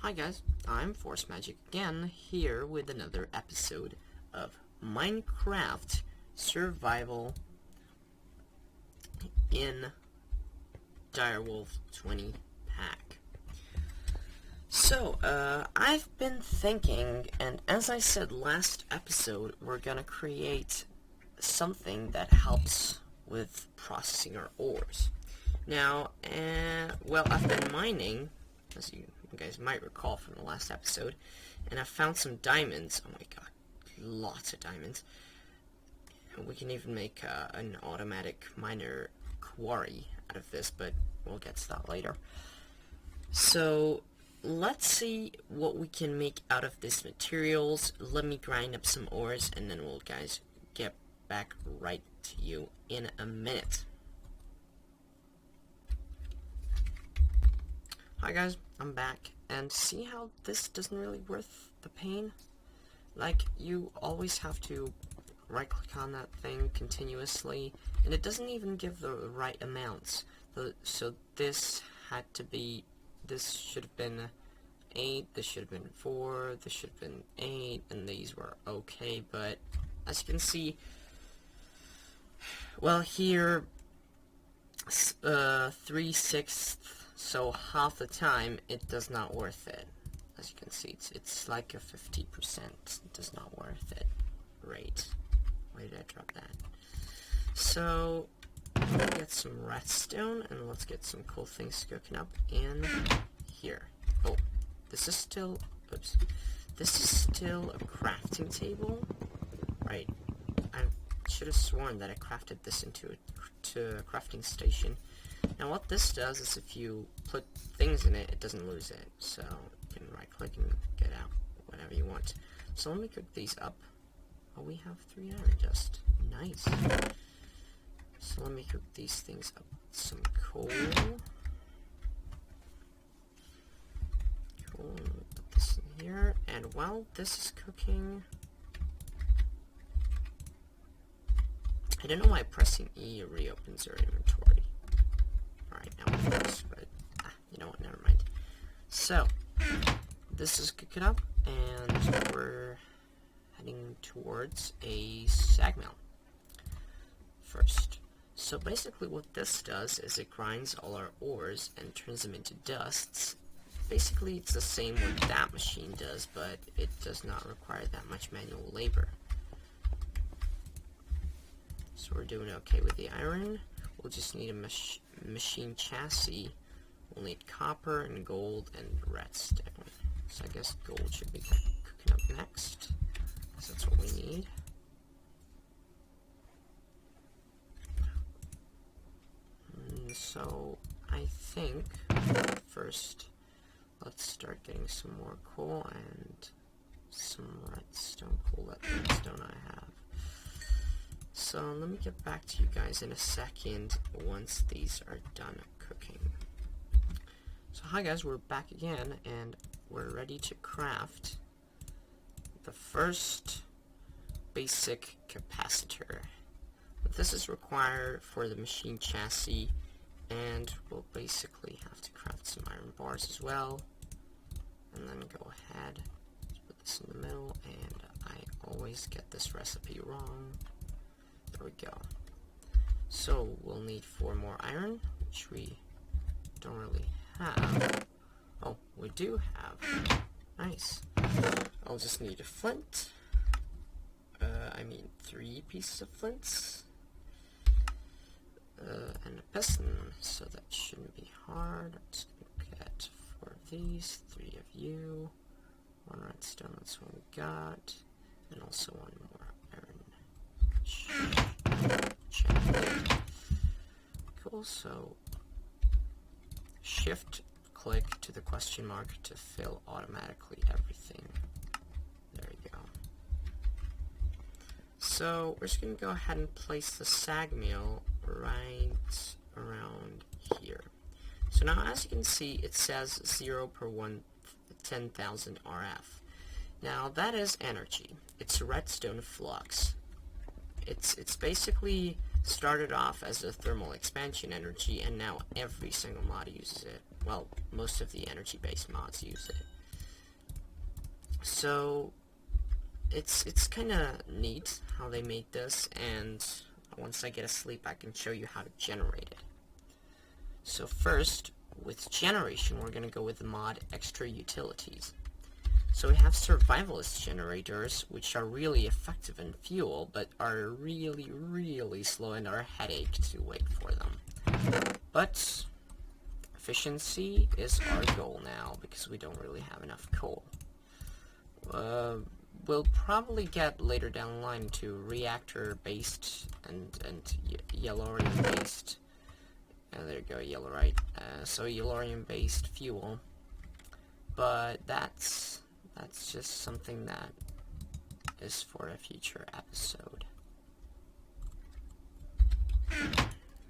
Hi guys, I'm Force Magic again, here with another episode of Minecraft Survival in Direwolf20 pack. So, I've been thinking, and as I said last episode, we're gonna create something that helps with processing our ores. Now, well, I've been mining, as you guys might recall from the last episode, and I found some diamonds. Oh my god, lots of diamonds. And we can even make an automatic miner quarry out of this, but we'll get to that later. So let's see what we can make out of these materials. Let me grind up some ores, and then we'll guys get back right to you in a minute. Hi guys, I'm back, and see how this doesn't really worth the pain? Like, you always have to right click on that thing continuously, and it doesn't even give the right amounts. So this had to be, this should have been 8, this should have been 4, this should have been 8, and these were okay, but as you can see, well here, 3/6, so half the time it does not worth it. As you can see, it's like a 50% does not worth it rate. Why did I drop that? So let's get some redstone and let's get some cool things cooking up in here. Oh, this is still, oops, this is still a crafting table, right? I should have sworn that I crafted this into a crafting station. Now what this does is if you put things in it, it doesn't lose it. So you can right click and get out whatever you want. So let me cook these up. Oh, we have 3 iron dust. Nice. So let me cook these things up. Some coal. Cool. Put this in here. And while this is cooking, I don't know why pressing E reopens your inventory. Alright, now it works, but you know what, never mind. So, this is cooking up, and we're heading towards a sag mill first. So basically what this does is it grinds all our ores and turns them into dusts. Basically it's the same what that machine does, but it does not require that much manual labor. So we're doing okay with the iron. We'll just need a machine chassis. We'll need copper and gold and redstone. So I guess gold should be cooking up next, because that's what we need. So I think first let's start getting some more coal and some redstone. Cool, that redstone I have. So let me get back to you guys in a second once these are done cooking. So hi guys, we're back again and we're ready to craft the first basic capacitor. This is required for the machine chassis, and we'll basically have to craft some iron bars as well. And then go ahead, put this in the middle, and I always get this recipe wrong. There we go. So we'll need 4 more iron, which we don't really have. Oh, we do have. Nice. I'll just need a flint. I mean 3 pieces of flints. And a piston, so that shouldn't be hard. I'm just gonna get 4 of these, 3 of you, 1 redstone, that's what we got, and also 1 more iron. Check. Cool, so shift click to the question mark to fill automatically everything. There you go. So we're just going to go ahead and place the sag mill right around here. So now as you can see, it says 0 per 10,000 RF. Now that is energy. It's redstone flux. It's basically started off as a thermal expansion energy, and now every single mod uses it. Well, most of the energy-based mods use it. So it's kind of neat how they made this, and once I get asleep I can show you how to generate it. So first, with generation, we're going to go with the mod Extra Utilities. So we have survivalist generators, which are really effective in fuel, but are really slow and are a headache to wait for them. But efficiency is our goal now, because we don't really have enough coal. We'll probably get later down the line to reactor-based and yellorium-based. There you go, yellorite. So yellorium-based fuel. But that's just something that is for a future episode.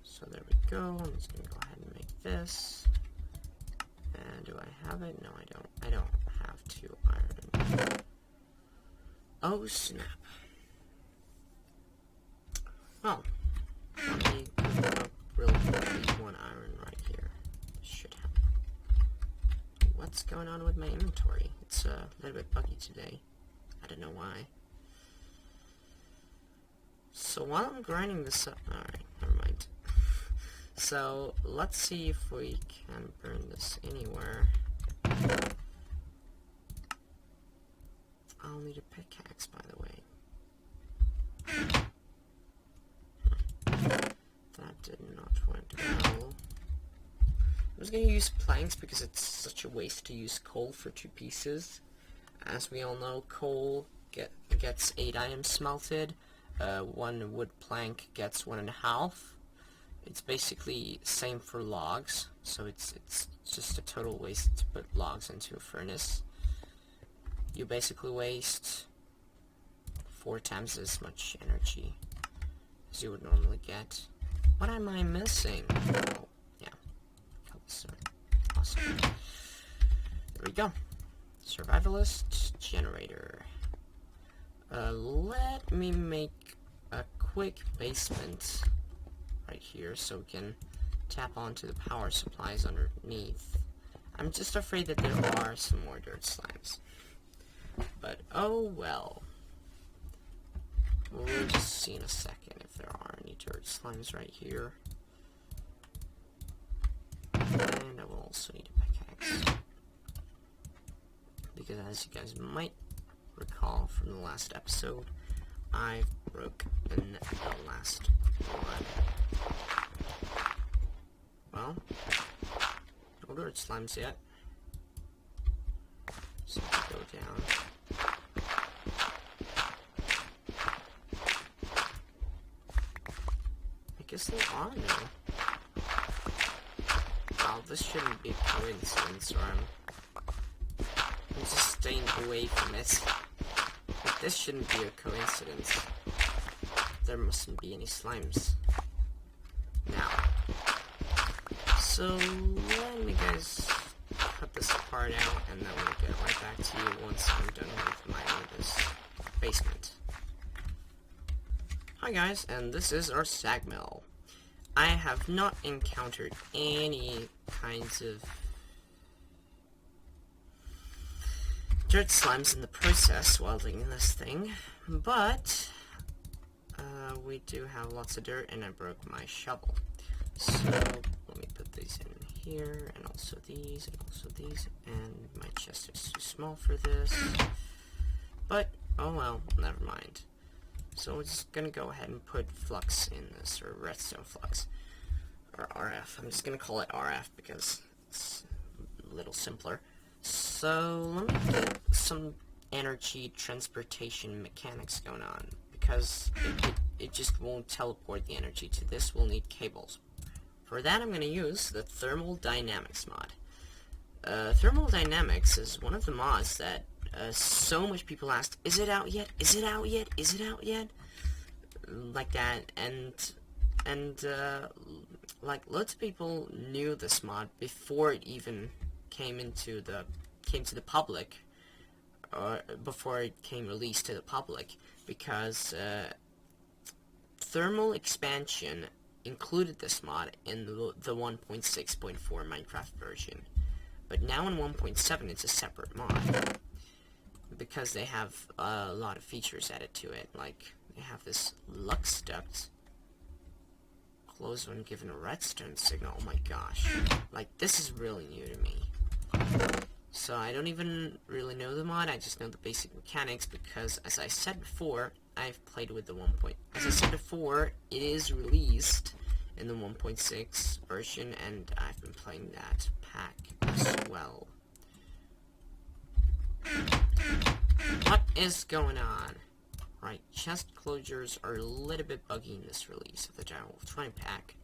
So there we go. I'm just gonna go ahead and make this. And do I have it? No, I don't. I don't have 2 iron. Oh snap. Well, let me cook up real quickly 1 iron right here. Should help. What's going on with my inventory? It's a little bit buggy today. I don't know why. So while I'm grinding this up, alright, never mind. So let's see if we can burn this anywhere. I'll need a pickaxe, by the way. That did not went well. I was going to use planks because it's such a waste to use coal for 2 pieces. As we all know, coal gets 8 items smelted. 1 wood plank gets 1.5. It's basically same for logs, so it's just a total waste to put logs into a furnace. You basically waste 4 times as much energy as you would normally get. What am I missing? Oh, yeah. Awesome. There we go. Survivalist generator. Let me make a quick basement right here so we can tap onto the power supplies underneath. I'm just afraid that there are some more dirt slimes. But oh well. We'll just see in a second if there are any dirt slimes right here. And I will also need a pickaxe. Because as you guys might recall from the last episode, I broke the last one. Well, no dirt slimes yet. So we go down. I guess there are no. Wow, this shouldn't be a coincidence, or I'm just staying away from it. But this shouldn't be a coincidence. There mustn't be any slimes. Now. So, let me guys cut this part out, and then we'll get right back to you once I'm done with mining this basement. Hi guys, and this is our sag mill. I have not encountered any kinds of dirt slimes in the process while digging this thing, but we do have lots of dirt, and I broke my shovel. So let me put these in here, and also these, and my chest is too small for this. But oh well, never mind. So we're just gonna go ahead and put flux in this, or redstone flux, or RF. I'm just gonna call it RF because it's a little simpler. So let me get some energy transportation mechanics going on, because it just won't teleport the energy to this. We'll need cables. For that, I'm going to use the Thermal Dynamics mod. Thermal Dynamics is one of the mods that so much people asked, is it out yet? Is it out yet? Is it out yet? Like that, and like loads of people knew this mod before it even came to the public, or before it came released to the public, because thermal expansion included this mod in the 1.6.4 Minecraft version, but now in 1.7 it's a separate mod. because they have a lot of features added to it. Like, they have this lux duct. Close when given a redstone signal. Oh my gosh. Like, this is really new to me. So I don't even really know the mod, I just know the basic mechanics because, as I said before, I've played with the 1. As I said before, it is released in the 1.6 version, and I've been playing that pack as well. What is going on? Right, chest closures are a little bit buggy in this release of the Direwolf20 pack.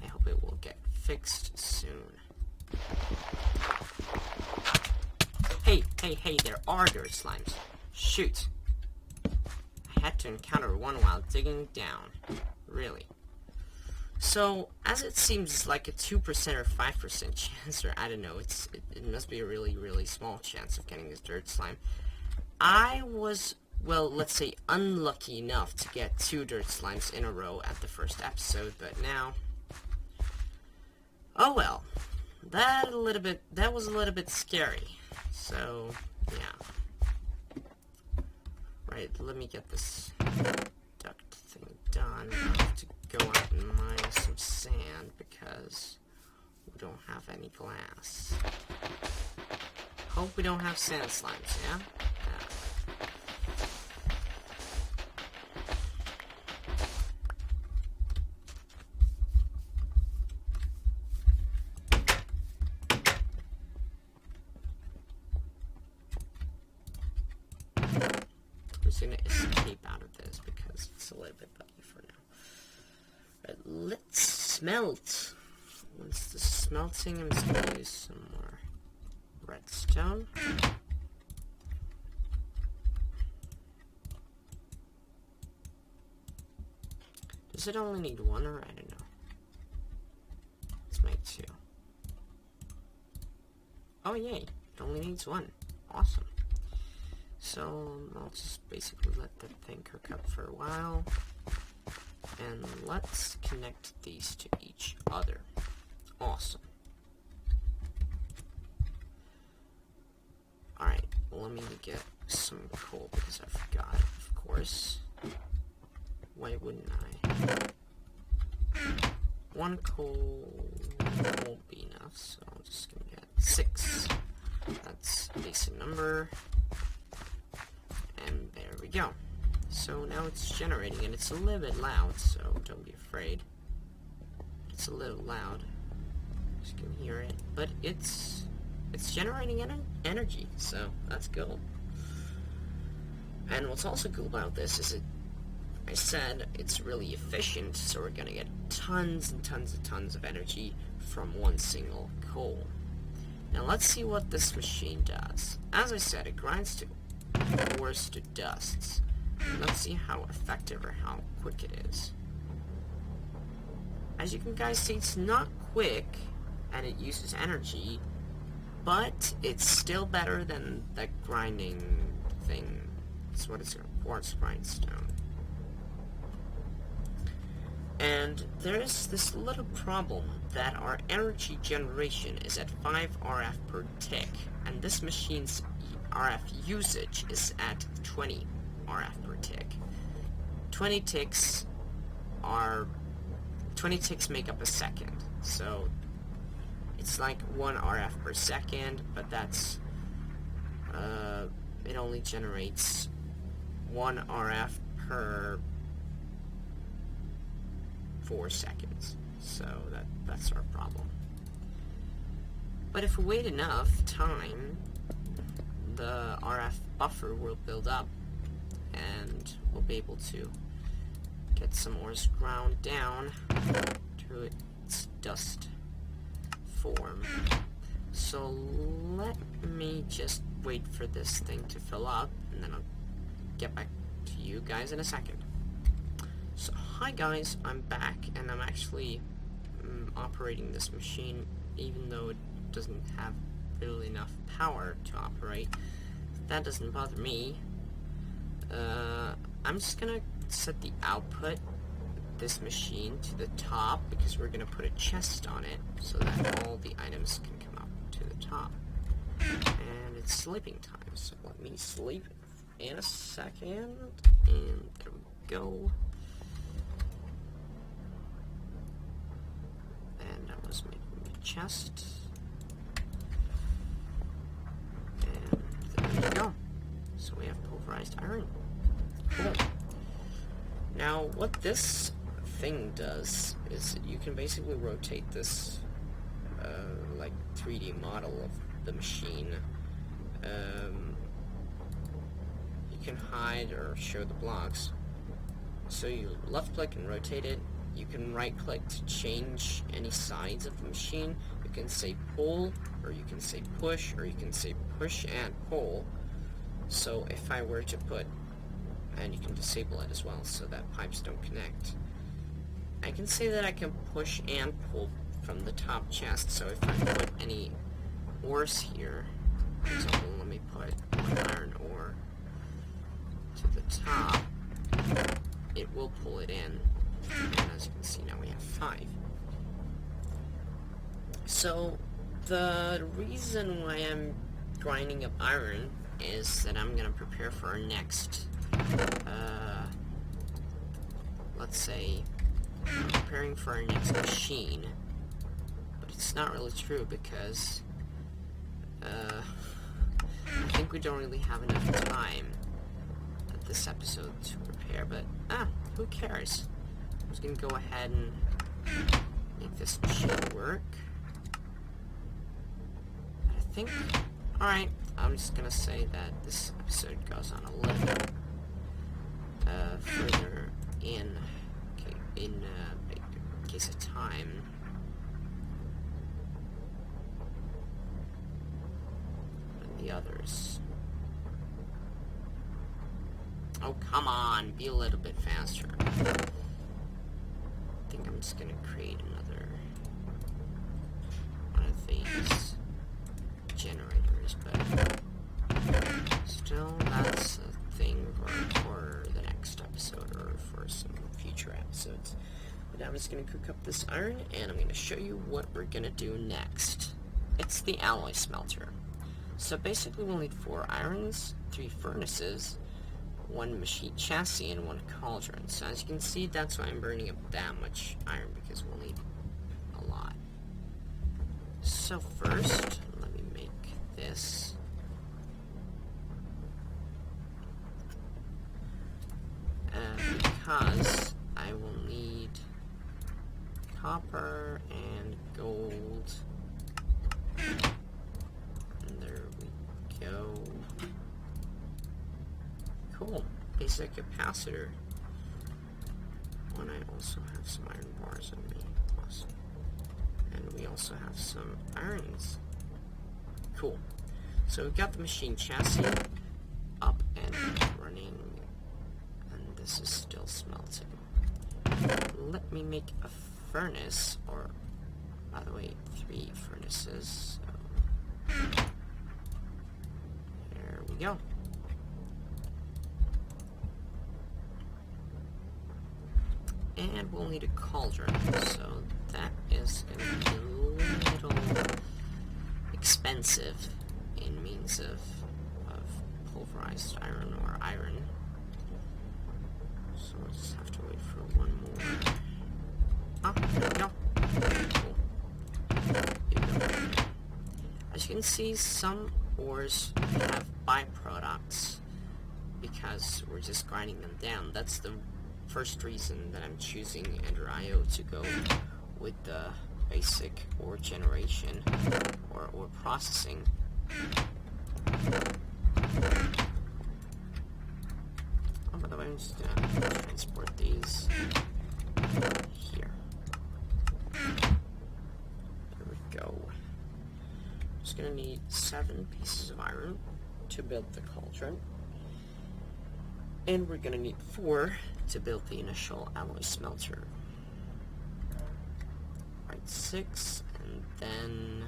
I hope it will get fixed soon. Hey, there are dirt slimes. Shoot. I had to encounter one while digging down. Really. So, as it seems like a 2% or 5% chance, or I don't know, it must be a really, really small chance of getting this dirt slime. I was, well, let's say unlucky enough to get 2 dirt slimes in a row at the first episode, but now, oh well. That was a little bit scary. So, yeah. Right, let me get this duct thing done. I have to go out and mine some sand because we don't have any glass. Hope we don't have sand slimes, yeah? Yeah. I'm just gonna escape out of this because it's a little bit buggy for now. Right, let's smelt. Once the smelting, I'm just gonna use some more redstone. Does it only need 1 or I don't know? Let's make 2. Oh yay, it only needs 1. Awesome. So, I'll just basically let that thing cook up for a while. And let's connect these to each other. Awesome. Alright, let me get some coal because I forgot, of course. Why wouldn't I? 1 coal won't be enough, so I'm just gonna get 6. That's a decent number. And there we go. So now it's generating, and it's a little bit loud, so don't be afraid. It's a little loud. You can hear it, but it's generating energy, so that's cool. And what's also cool about this is I said it's really efficient, so we're gonna get tons and tons of energy from 1 single coal. Now let's see what this machine does. As I said, it grinds to ores to dusts. Let's see how effective or how quick it is. As you can guys see, it's not quick and it uses energy, but it's still better than that grinding thing. That's what it's called, quartz grindstone. And there is this little problem that our energy generation is at 5 RF per tick, and this machine's RF usage is at 20 RF per tick. 20 ticks make up a second, so it's like 1 RF per second, but that's it only generates 1 RF per 4 seconds, so that's our problem. But if we wait enough time, the RF buffer will build up and we'll be able to get some ores ground down to its dust form. So let me just wait for this thing to fill up, and then I'll get back to you guys in a second. So hi guys, I'm back, and I'm actually operating this machine even though it doesn't have really enough power to operate. That doesn't bother me. I'm just gonna set the output of this machine to the top because we're gonna put a chest on it so that all the items can come up to the top. And it's sleeping time, so let me sleep in a second, and there we go. And I was making a chest, and there we go. So we have pulverized iron. Cool. Now, what this thing does is you can basically rotate this like 3D model of the machine. You can hide or show the blocks. So you left click and rotate it. You can right click to change any sides of the machine. You can say pull, or you can say push, or you can say push and pull. So if I were to put, and you can disable it as well so that pipes don't connect, I can say that I can push and pull from the top chest. So if I put any ores here, for example, let me put one iron ore to the top, it will pull it in, and as you can see now we have 5. So the reason why I'm grinding up iron is that I'm gonna prepare for our next, let's say, I'm preparing for our next machine, but it's not really true because, I think we don't really have enough time at this episode to prepare, but, who cares? I'm just gonna go ahead and make this machine work. I think, alright, I'm just gonna say that this episode goes on a little bit further in case of time. Than the others. Oh, come on, be a little bit faster. I think I'm just gonna create another one of these generators, but still, that's a thing for the next episode or for some future episodes. But I'm just going to cook up this iron, and I'm going to show you what we're going to do next. It's the alloy smelter. So basically we'll need 4 irons, 3 furnaces, 1 machine chassis, and 1 cauldron. So as you can see, that's why I'm burning up that much iron, because we'll need a lot. So first, let me make this. Because I will need copper and gold. And there we go. Cool. Basic capacitor. And I also have some iron bars on me. Awesome. And we also have some irons. Cool. So we've got the machine chassis up and running. This is still smelting. Let me make a furnace, or, by the way, 3 furnaces. So there we go. And we'll need a cauldron, so that is going to be a little expensive in means of pulverized iron or iron. So we'll just have to wait for one more. Ah, there we go. Cool. As you can see, some ores have byproducts because we're just grinding them down. That's the first reason that I'm choosing Ender IO to go with the basic ore generation or ore processing. By the way, I'm just gonna transport these here. There we go. Just gonna need 7 pieces of iron to build the cauldron. And we're gonna need 4 to build the initial alloy smelter. Right, 6, and then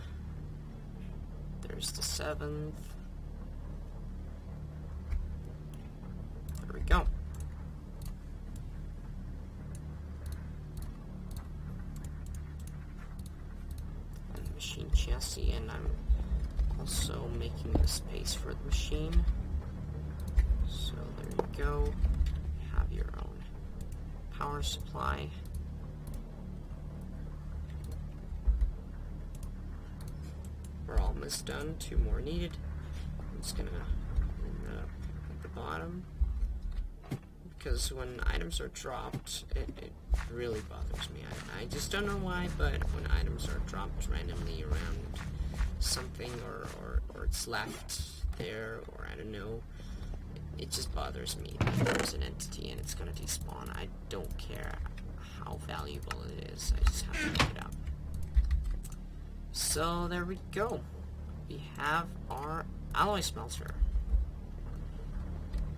there's the 7th. There we go. And machine chassis, and I'm also making making the space for the machine. So there you go. You have your own power supply. We're almost done. 2 more needed. I'm just gonna at the bottom, because when items are dropped, it really bothers me. I just don't know why, but when items are dropped randomly around something, or it's left there, or I don't know, it just bothers me that there's an entity and it's gonna despawn. I don't care how valuable it is, I just have to pick it up. So there we go. We have our alloy smelter.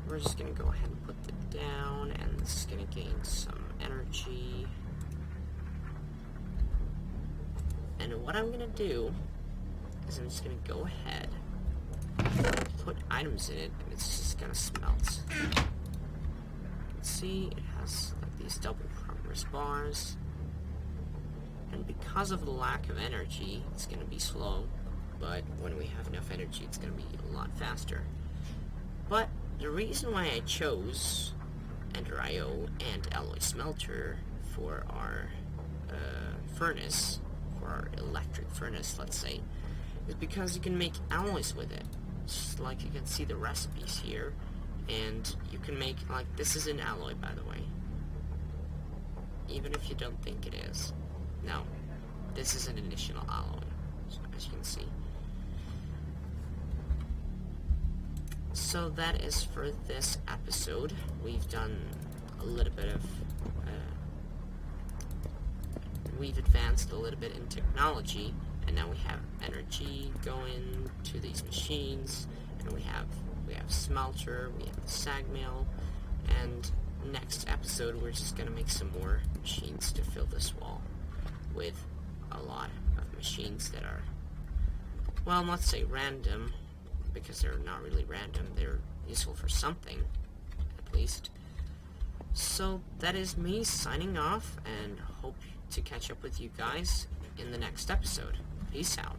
We're just gonna go ahead and put it down, and this is gonna gain some energy. And what I'm gonna do is I'm just gonna go ahead, put items in it, and it's just gonna smelt. You can see it has like these double progress bars, and because of the lack of energy, it's gonna be slow, but when we have enough energy, it's gonna be a lot faster. But the reason why I chose Ender IO and Alloy Smelter for our furnace, for our electric furnace, let's say, is because you can make alloys with it. Just like you can see the recipes here, and you can make, like, this is an alloy, by the way, even if you don't think it is. No, this is an additional alloy, as you can see. So that is for this episode. We've done a little bit of, we've advanced a little bit in technology, and now we have energy going to these machines, and we have smelter, we have the sag mill, and next episode we're just gonna make some more machines to fill this wall with a lot of machines that are, well, let's say random, because they're not really random, they're useful for something, at least. So that is me signing off, and hope to catch up with you guys in the next episode. Peace out.